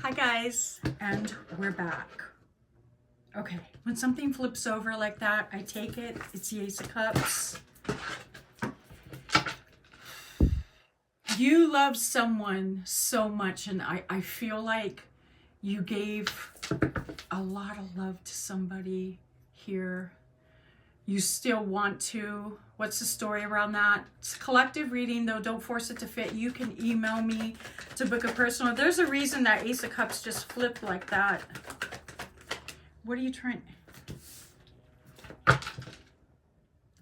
Hi guys, and we're back. Okay, when something flips over like that, I take it. It's the Ace of Cups. You love someone so much, and I feel like you gave a lot of love to somebody here. You still want to. What's the story around that? It's a collective reading, though. Don't force it to fit. You can email me to book a personal. There's a reason that Ace of Cups just flipped like that. What are you trying?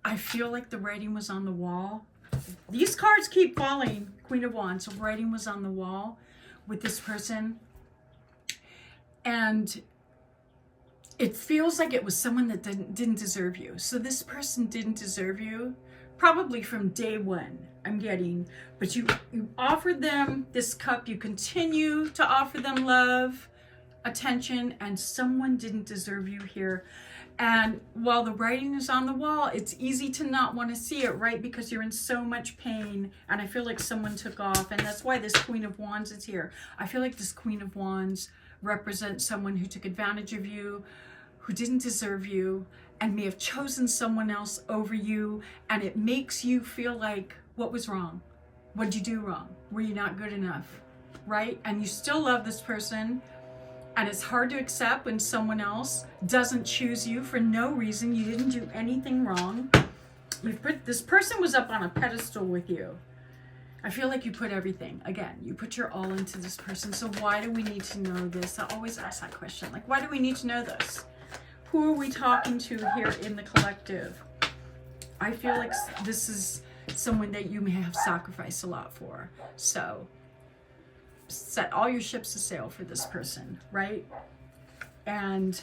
I feel like the writing was on the wall. These cards keep falling. Queen of Wands. So writing was on the wall with this person. And it feels like it was someone that didn't deserve you. So this person didn't deserve you, probably from day one, I'm getting. But you offered them this cup. You continue to offer them love, attention, and someone didn't deserve you here. And while the writing is on the wall, it's easy to not want to see it, right? Because you're in so much pain, and I feel like someone took off, and that's why this Queen of Wands is here. I feel like this Queen of Wands represents someone who took advantage of you, who didn't deserve you, and may have chosen someone else over you, and it makes you feel like, what was wrong? What did you do wrong? Were you not good enough, right? And you still love this person, and it's hard to accept when someone else doesn't choose you for no reason. You didn't do anything wrong. This person was up on a pedestal with you. I feel like you put everything, again, you put your all into this person. So why do we need to know this? I always ask that question, like, why do we need to know this? Who are we talking to here in the collective? I feel like this is someone that you may have sacrificed a lot for. So set all your ships to sail for this person, right? And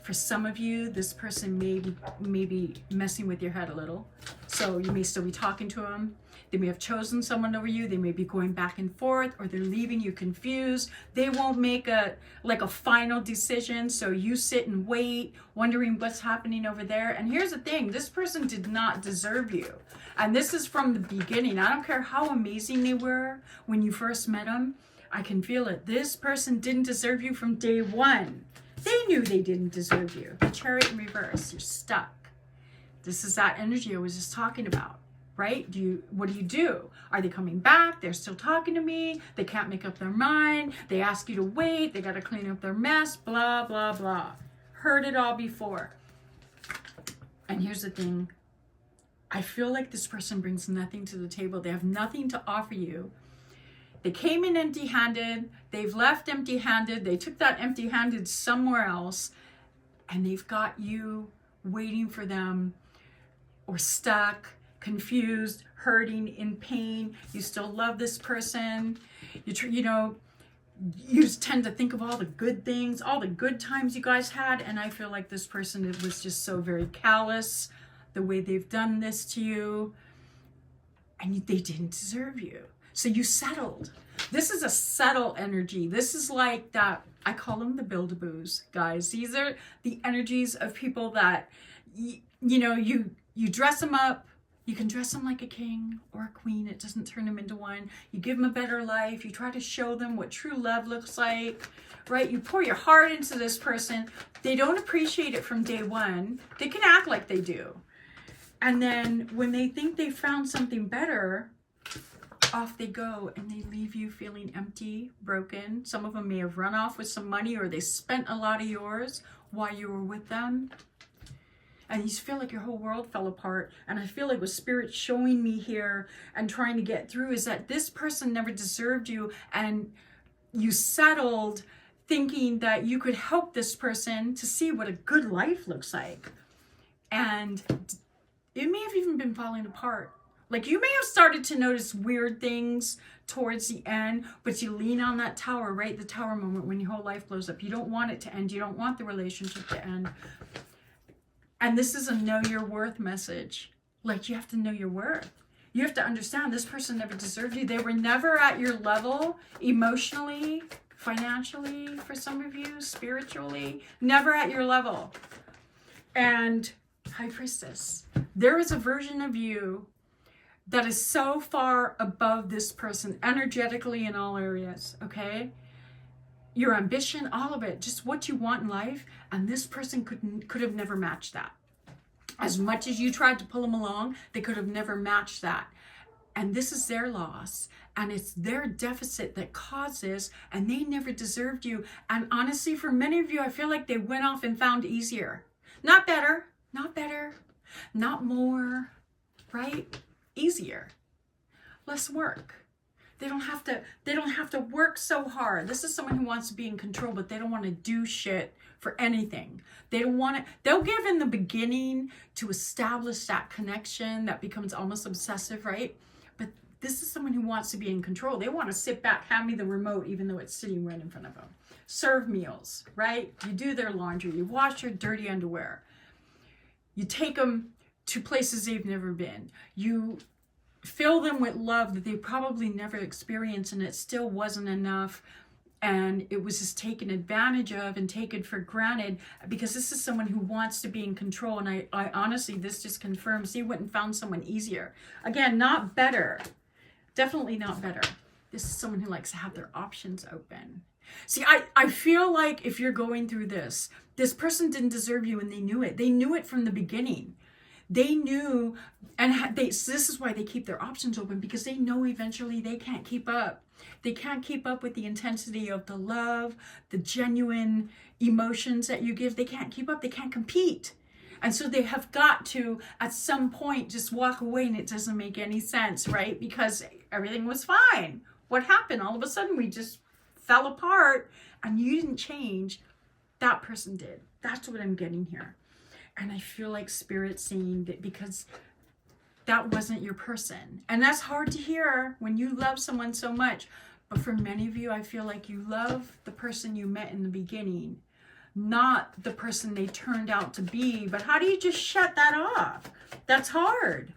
for some of you, this person may be messing with your head a little. So you may still be talking to them. They may have chosen someone over you. They may be going back and forth, or they're leaving you confused. They won't make a final decision. So you sit and wait, wondering what's happening over there. And here's the thing, this person did not deserve you. And this is from the beginning. I don't care how amazing they were when you first met them. I can feel it. This person didn't deserve you from day one. They knew they didn't deserve you. The Chariot in reverse, you're stuck. This is that energy I was just talking about, right? What do? Are they coming back? They're still talking to me. They can't make up their mind. They ask you to wait. They got to clean up their mess, blah, blah, blah. Heard it all before. And here's the thing. I feel like this person brings nothing to the table. They have nothing to offer you. They came in empty-handed. They've left empty-handed. They took that empty-handed somewhere else, and they've got you waiting for them, or stuck, confused, hurting, in pain. You still love this person. You tend to think of all the good things, all the good times you guys had, and I feel like this person was just so very callous, the way they've done this to you, and they didn't deserve you. So you settled. This is a settle energy. This is like that, I call them the build-a-boos, guys. These are the energies of people that, you dress them up. You can dress them like a king or a queen. It doesn't turn them into one. You give them a better life. You try to show them what true love looks like, right? You pour your heart into this person. They don't appreciate it from day one. They can act like they do. And then when they think they found something better, off they go, and they leave you feeling empty, broken. Some of them may have run off with some money, or they spent a lot of yours while you were with them. And you feel like your whole world fell apart. And I feel like what Spirit's showing me here and trying to get through is that this person never deserved you, and you settled thinking that you could help this person to see what a good life looks like. And it may have even been falling apart. Like, you may have started to notice weird things towards the end, but you lean on that tower, right? The tower moment when your whole life blows up. You don't want it to end. You don't want the relationship to end. And this is a know your worth message. Like, you have to know your worth. You have to understand this person never deserved you. They were never at your level emotionally, financially, for some of you, spiritually, never at your level. And High Priestess, there is a version of you that is so far above this person energetically in all areas, okay? your ambition, all of it, just what you want in life. And this person could have never matched that. As much as you tried to pull them along, they could have never matched that. And this is their loss, and it's their deficit that causes, and they never deserved you. And honestly, for many of you, I feel like they went off and found easier. Not better, not better, not more, right? Easier, less work. They don't have to work so hard. This is someone who wants to be in control, but they don't want to do shit for anything. They don't want to, they'll give in the beginning to establish that connection that becomes almost obsessive, right? But this is someone who wants to be in control. They want to sit back, hand me the remote, even though it's sitting right in front of them. Serve meals, right? You do their laundry. You wash their dirty underwear. You take them to places they've never been. You fill them with love that they probably never experienced, and it still wasn't enough. And it was just taken advantage of and taken for granted, because this is someone who wants to be in control. And I honestly, this just confirms he went and found someone easier. Again, not better. Definitely not better. This is someone who likes to have their options open. See, I feel like if you're going through this person didn't deserve you, and they knew it. They knew it from the beginning. They knew, and this is why they keep their options open, because they know eventually they can't keep up. They can't keep up with the intensity of the love, the genuine emotions that you give. They can't keep up. They can't compete. And so they have got to, at some point, just walk away, and it doesn't make any sense, right? Because everything was fine. What happened? All of a sudden, we just fell apart, and you didn't change. That person did. That's what I'm getting here. And I feel like Spirit's saying that because that wasn't your person. And that's hard to hear when you love someone so much. But for many of you, I feel like you love the person you met in the beginning, not the person they turned out to be. But how do you just shut that off? That's hard.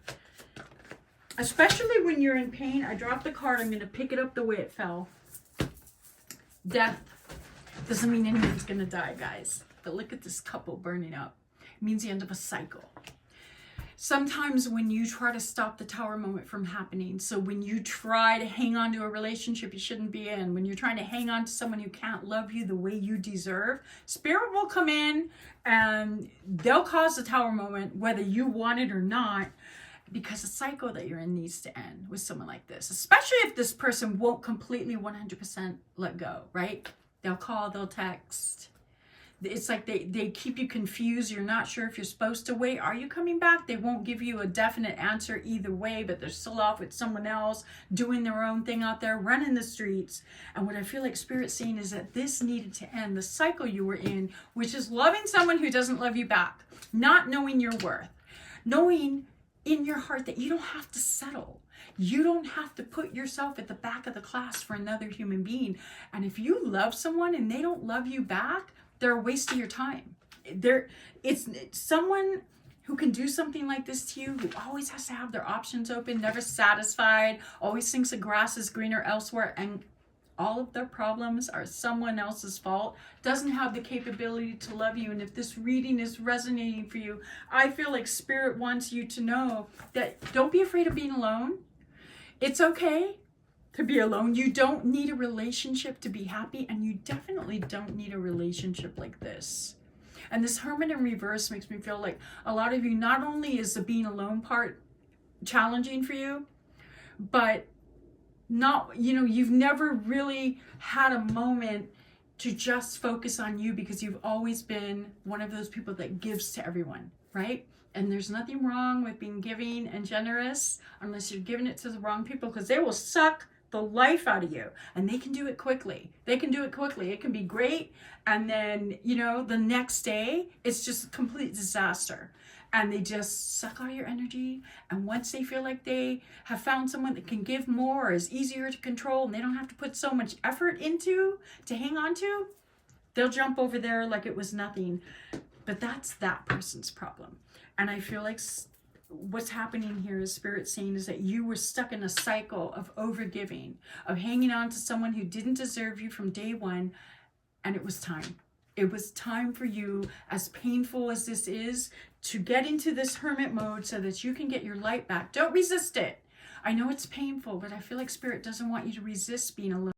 Especially when you're in pain. I dropped the card. I'm going to pick it up the way it fell. Death. Doesn't mean anyone's going to die, guys. But look at this couple burning up. It means the end of a cycle. Sometimes when you try to stop the tower moment from happening, so when you try to hang on to a relationship you shouldn't be in, when you're trying to hang on to someone who can't love you the way you deserve, Spirit will come in and they'll cause the tower moment whether you want it or not, because the cycle that you're in needs to end with someone like this, especially if this person won't completely 100% let go, right? They'll call, they'll text. It's like they keep you confused. You're not sure if you're supposed to wait. Are you coming back? They won't give you a definite answer either way, but they're still off with someone else, doing their own thing out there, running the streets. And what I feel like Spirit's saying is that this needed to end, the cycle you were in, which is loving someone who doesn't love you back, not knowing your worth, knowing in your heart that you don't have to settle. You don't have to put yourself at the back of the class for another human being. And if you love someone and they don't love you back, they're a waste of your time. It's someone who can do something like this to you, who always has to have their options open, never satisfied, always thinks the grass is greener elsewhere, and all of their problems are someone else's fault, doesn't have the capability to love you. And if this reading is resonating for you, I feel like Spirit wants you to know that don't be afraid of being alone. It's okay to be alone. You don't need a relationship to be happy, and you definitely don't need a relationship like this. And this Hermit in reverse makes me feel like a lot of you, not only is the being alone part challenging for you, but you've never really had a moment to just focus on you, because you've always been one of those people that gives to everyone, right? And there's nothing wrong with being giving and generous, unless you're giving it to the wrong people, because they will suck the life out of you, and they can do it quickly. It can be great, and then the next day it's just a complete disaster, and they just suck all your energy. And once they feel like they have found someone that can give more, is easier to control, and they don't have to put so much effort into to hang on to, they'll jump over there like it was nothing. But that's that person's problem. And I feel like what's happening here is Spirit saying is that you were stuck in a cycle of overgiving, of hanging on to someone who didn't deserve you from day one. And it was time. It was time for you, as painful as this is, to get into this hermit mode so that you can get your light back. Don't resist it. I know it's painful, but I feel like Spirit doesn't want you to resist being alone.